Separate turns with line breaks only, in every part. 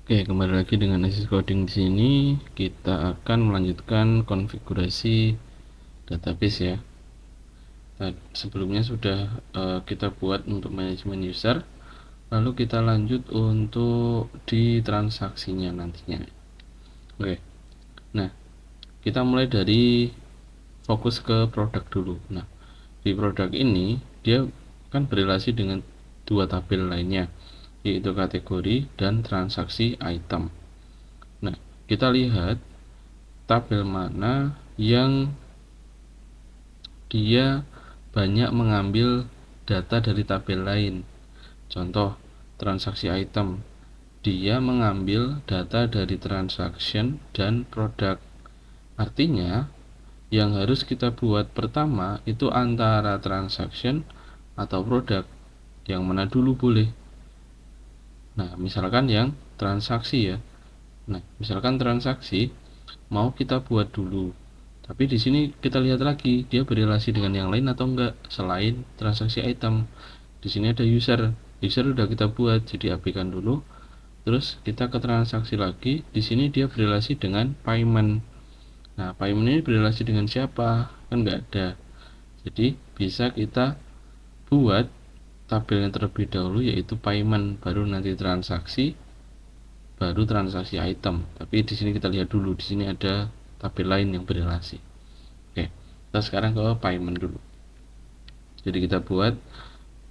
Oke, kembali lagi dengan Asis Coding. Di sini kita akan melanjutkan konfigurasi database ya. Nah, sebelumnya sudah kita buat untuk manajemen user, lalu kita lanjut untuk di transaksinya nantinya. Oke, nah kita mulai dari fokus ke produk dulu. Nah, di produk ini dia kan berrelasi dengan dua tabel lainnya, yaitu kategori dan transaksi item. Nah, kita lihat tabel mana yang dia banyak mengambil data dari tabel lain. Contoh, transaksi item. Dia mengambil data dari transaction dan produk. Artinya, yang harus kita buat pertama itu antara transaction atau produk. Yang mana dulu boleh. Nah, misalkan yang transaksi ya. Nah, misalkan transaksi mau kita buat dulu. Tapi di sini kita lihat lagi dia berrelasi dengan yang lain atau enggak selain transaksi item. Di sini ada user. User udah kita buat, jadi abaikan dulu. Terus kita ke transaksi lagi. Di sini dia berrelasi dengan payment. Nah, payment ini berrelasi dengan siapa? Kan enggak ada. Jadi bisa kita buat tabelnya terlebih dahulu yaitu payment, baru nanti transaksi, baru transaksi item. Tapi di sini kita lihat dulu, di sini ada tabel lain yang berrelasi. Oke, kita sekarang ke payment dulu. Jadi kita buat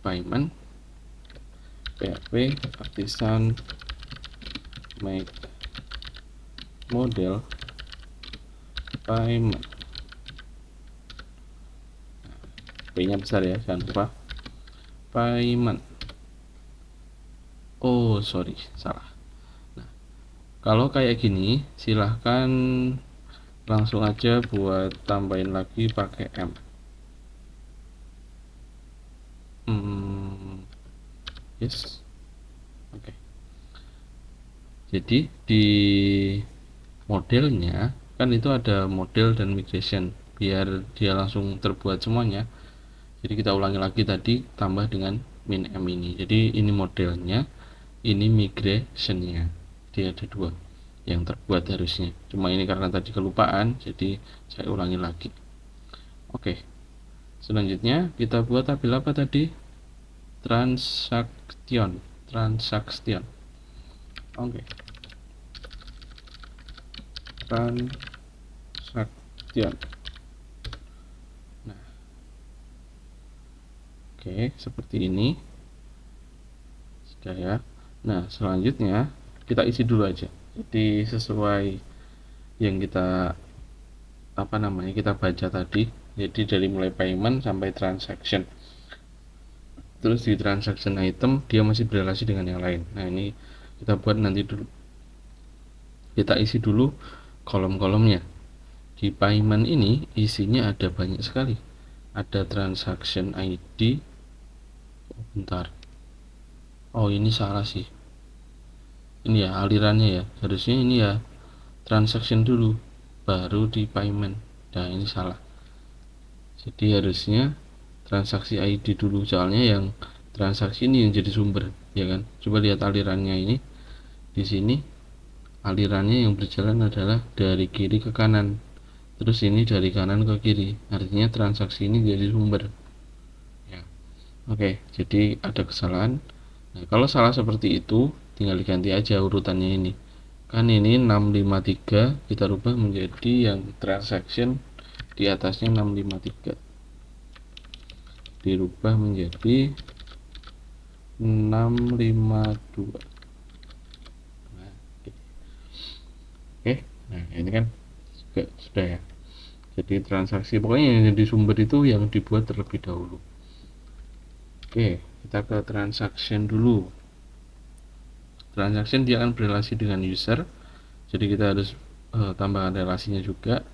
payment php artisan make model payment. P nya besar ya, jangan lupa payment. Oh sorry, salah. Nah, kalau kayak gini silahkan langsung aja buat tambahin lagi pakai M. Yes. Oke. Jadi di modelnya kan itu ada model dan migration, biar dia langsung terbuat semuanya. Jadi kita ulangi lagi tadi tambah dengan min m ini. Jadi ini modelnya, ini migrationnya. Jadi ada dua yang terbuat harusnya. Cuma ini karena tadi kelupaan, jadi saya ulangi lagi. Oke. Selanjutnya kita buat tabel apa tadi? Transaction. Transaction. Oke. Transaction. Nah, oke, seperti ini. Sudah ya. Nah, selanjutnya kita isi dulu aja. Jadi sesuai yang kita kita baca tadi. Jadi dari mulai payment sampai transaction. Terus di transaction item dia masih berrelasi dengan yang lain. Nah, ini kita buat nanti dulu. Kita isi dulu kolom-kolomnya. Di payment ini isinya ada banyak sekali. Ada transaction ID. Bentar. Oh, ini salah sih. Ini ya alirannya ya. Harusnya ini ya transaction dulu baru di payment. Nah, ini salah. Jadi harusnya transaksi ID dulu, soalnya yang transaksi ini yang jadi sumber, ya kan? Coba lihat alirannya ini. Di sini alirannya yang berjalan adalah dari kiri ke kanan. Terus ini dari kanan ke kiri. Artinya transaksi ini jadi sumber. Ya. Oke, jadi ada kesalahan. Nah, kalau salah seperti itu, tinggal diganti aja urutannya ini. Kan ini 653, kita rubah menjadi yang transaction di atasnya 653. Dirubah menjadi 652. Nah, oke. Nah, ini kan juga sudah ya. Jadi transaksi pokoknya yang jadi sumber itu yang dibuat terlebih dahulu. Oke, kita ke transaction dulu. Transaction dia akan berrelasi dengan user. Jadi kita harus tambahkan relasinya juga.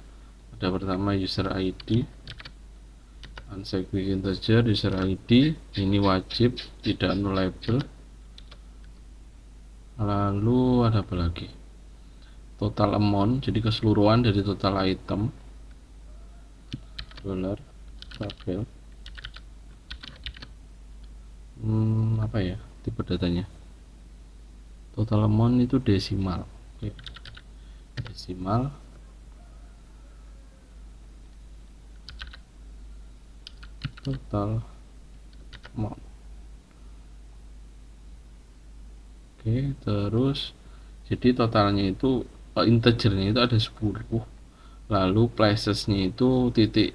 Ada pertama user ID, uncheck with integer, user ID ini wajib tidak nullable. Lalu ada apa lagi? Total amount, jadi keseluruhan dari total item. Dollar tabel. Apa ya tipe datanya? total amount itu desimal. Oke, desimal total amount. Oke, terus jadi totalnya itu integernya itu ada 10, lalu placesnya itu titik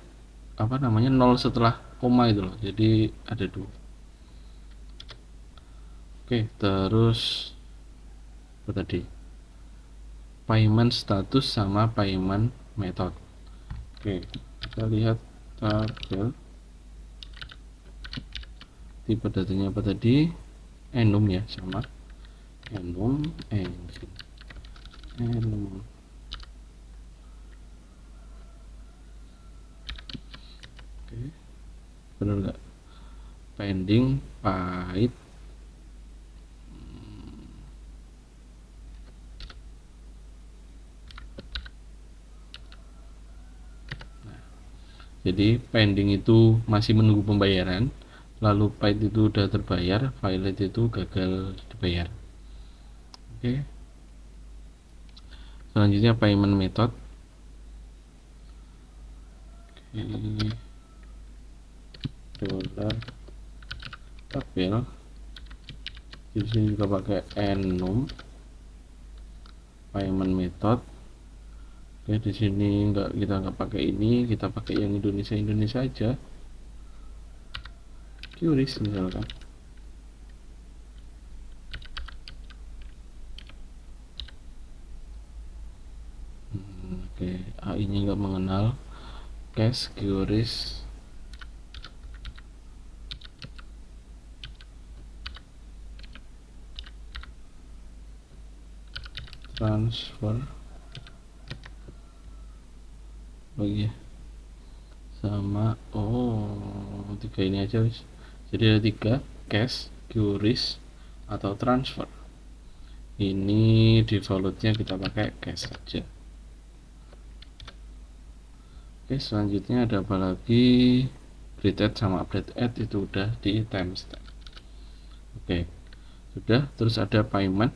apa namanya 0 setelah koma itu loh, jadi ada 2. Oke, terus apa tadi, payment status sama payment method. Oke, kita lihat tabel. Tipe datanya apa tadi, enum ya, sama enum engine enum. Oke, benar nggak, pending paid. Jadi pending itu masih menunggu pembayaran, lalu paid itu udah terbayar, violet itu gagal dibayar. Oke, selanjutnya payment method. Oke, dollar tabel. Di sini juga pakai enum payment method. Oke, di sini kita nggak pakai ini, kita pakai yang Indonesia aja. QRIS misalkan. Oke, AI-nya nggak mengenal. Cash QRIS transfer lagi sama tiga ini aja guys. Jadi ada 3, cash, QRIS, atau transfer. Ini defaultnya kita pakai cash saja. Oke, selanjutnya ada apa lagi, update add sama update add itu udah di timestamp. Oke, sudah. Terus ada payment.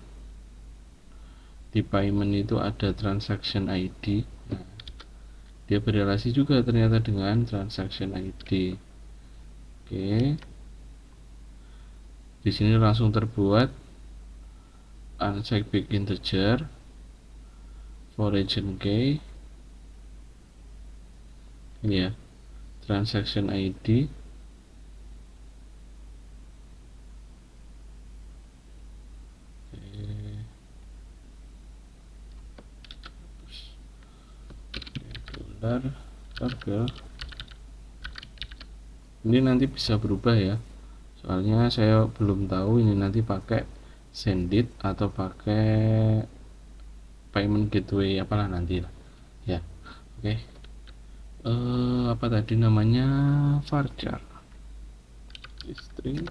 Di payment itu ada transaction ID. Nah, dia berrelasi juga ternyata dengan transaction ID. Oke, di sini langsung terbuat uncheck big integer for region key. Ini ya, transaction ID. Tabel ini nanti bisa berubah ya, soalnya saya belum tahu ini nanti pakai sendit atau pakai payment gateway apalah nanti lah ya. Oke, apa tadi namanya, varchar string.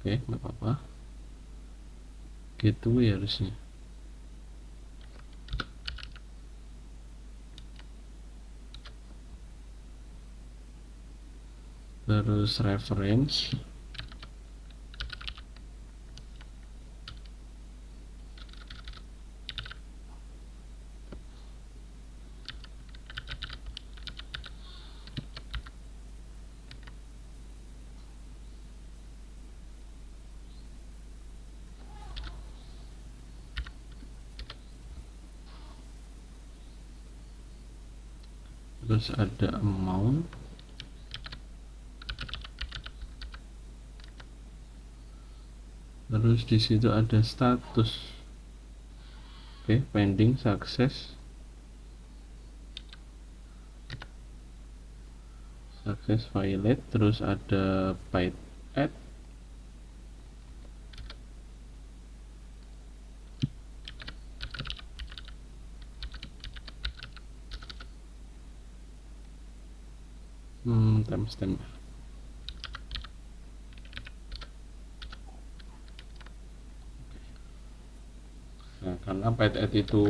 Oke, nggak apa-apa, gateway harusnya. Terus reference. Terus ada amount. Terus di situ ada status. Oke, pending success violet. Terus ada paid add. Timestamp. Nah, karena paid add itu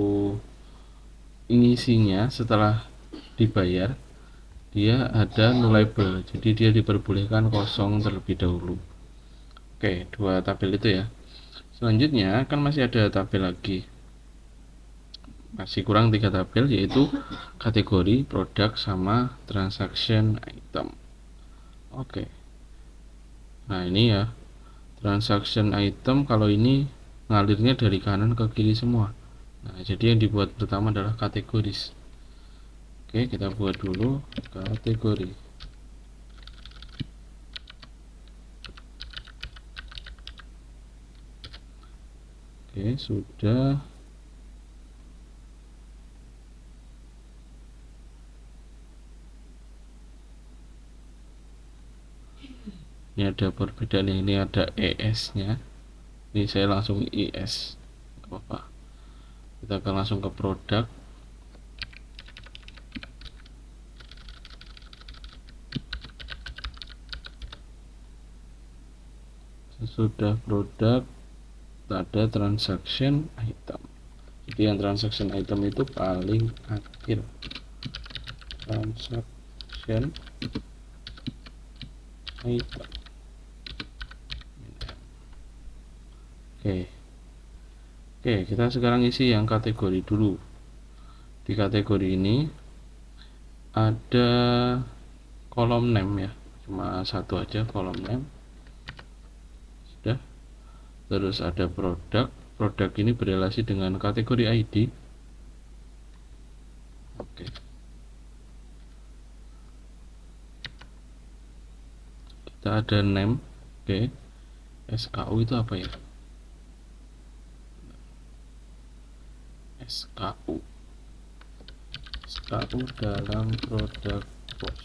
ngisinya setelah dibayar, dia ada nullable, jadi dia diperbolehkan kosong terlebih dahulu. Oke, dua tabel itu ya. Selanjutnya kan masih ada tabel lagi, masih kurang 3 tabel, yaitu kategori, produk, sama transaction item. Oke, nah ini ya, transaction item kalau ini ngalirnya dari kanan ke kiri semua. Nah, jadi yang dibuat pertama adalah kategoris. Oke, kita buat dulu kategori. Oke, sudah. Ini ada perbedaan, ini ada ES nya, ini saya langsung IS, gak apa-apa. Kita akan langsung ke produk. Sesudah produk ada transaction item, jadi yang transaction item itu paling akhir. Transaction item. Oke, kita sekarang isi yang kategori dulu. Di kategori ini ada kolom name ya, cuma satu aja kolom name. Sudah. Terus ada produk. Produk ini berrelasi dengan kategori ID. Oke. Kita ada name. Oke. SKU itu apa ya? SKU. SKU dalam produk pos.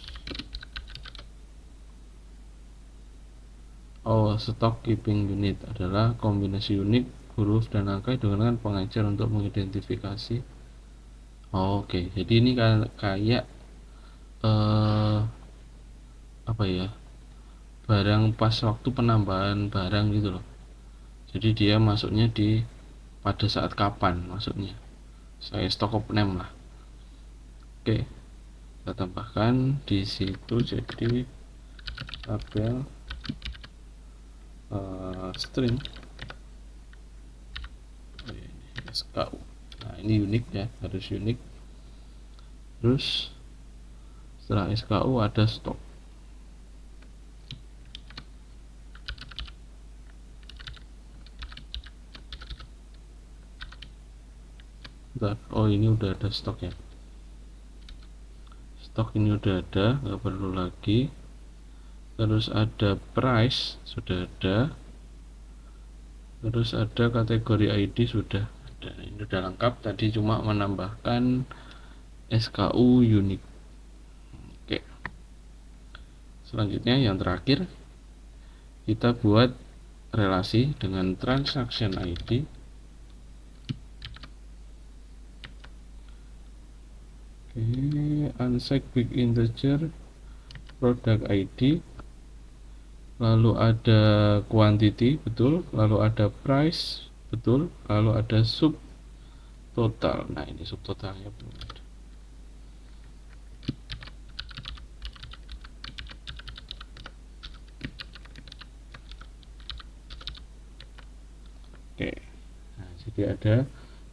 Oh, stock keeping unit adalah kombinasi unik huruf dan angka dengan pengecer untuk mengidentifikasi. Oh, oke, jadi ini kayak apa ya, barang pas waktu penambahan barang gitu loh. Jadi dia masuknya di pada saat kapan masuknya. Saya stock of name lah. Oke, kita tambahkan di situ jadi tabel string SKU. Nah, ini unik ya, harus unik. Terus setelah SKU ada stok. Oh, ini udah ada stok ya. Stok ini udah ada, nggak perlu lagi. Terus ada price, sudah ada. Terus ada kategori ID, sudah ada. Ini udah lengkap, tadi cuma menambahkan SKU unik. Oke, selanjutnya yang terakhir kita buat relasi dengan transaction ID. Oke, unset big integer product ID, lalu ada quantity, betul, lalu ada price, betul, lalu ada sub total. Nah, ini sub totalnya belum ada. Oke, nah, jadi ada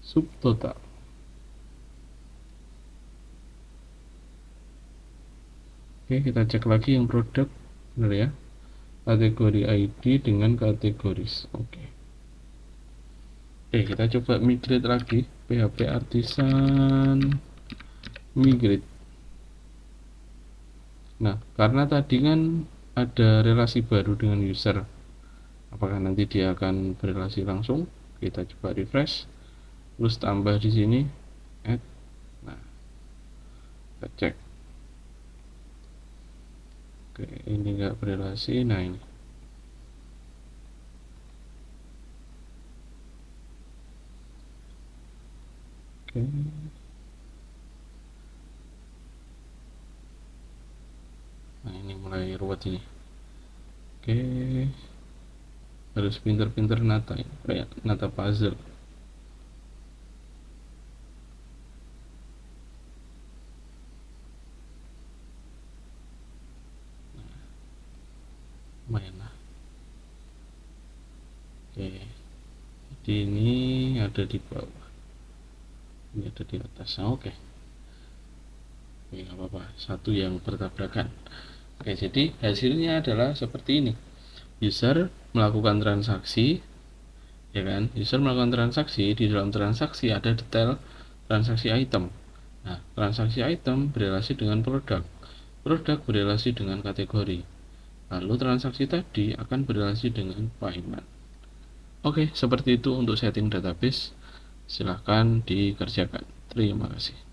sub total. Oke, kita cek lagi yang produk, benar ya, kategori ID dengan kategoris. Oke, kita coba migrate lagi, PHP Artisan migrate. Nah, karena tadi kan ada relasi baru dengan user, apakah nanti dia akan berrelasi langsung? Kita coba refresh, terus tambah di sini add. Nah, kita cek. Oke, ini enggak berrelasi. Nah, ini. Oke. Nah, ini mulai ruwet ini. Oke. Harus pinter-pinter nata, kayak nata puzzle. lumayan lah. Oke, jadi ini ada di bawah, ini ada di atas. Oke, nggak apa-apa, satu yang bertabrakan. Oke, jadi hasilnya adalah seperti ini. User melakukan transaksi, ya kan? User melakukan transaksi, di dalam transaksi ada detail transaksi item. Nah, transaksi item berrelasi dengan produk, produk berrelasi dengan kategori, lalu transaksi tadi akan berrelasi dengan payment. Oke, seperti itu untuk setting database. Silahkan dikerjakan. Terima kasih.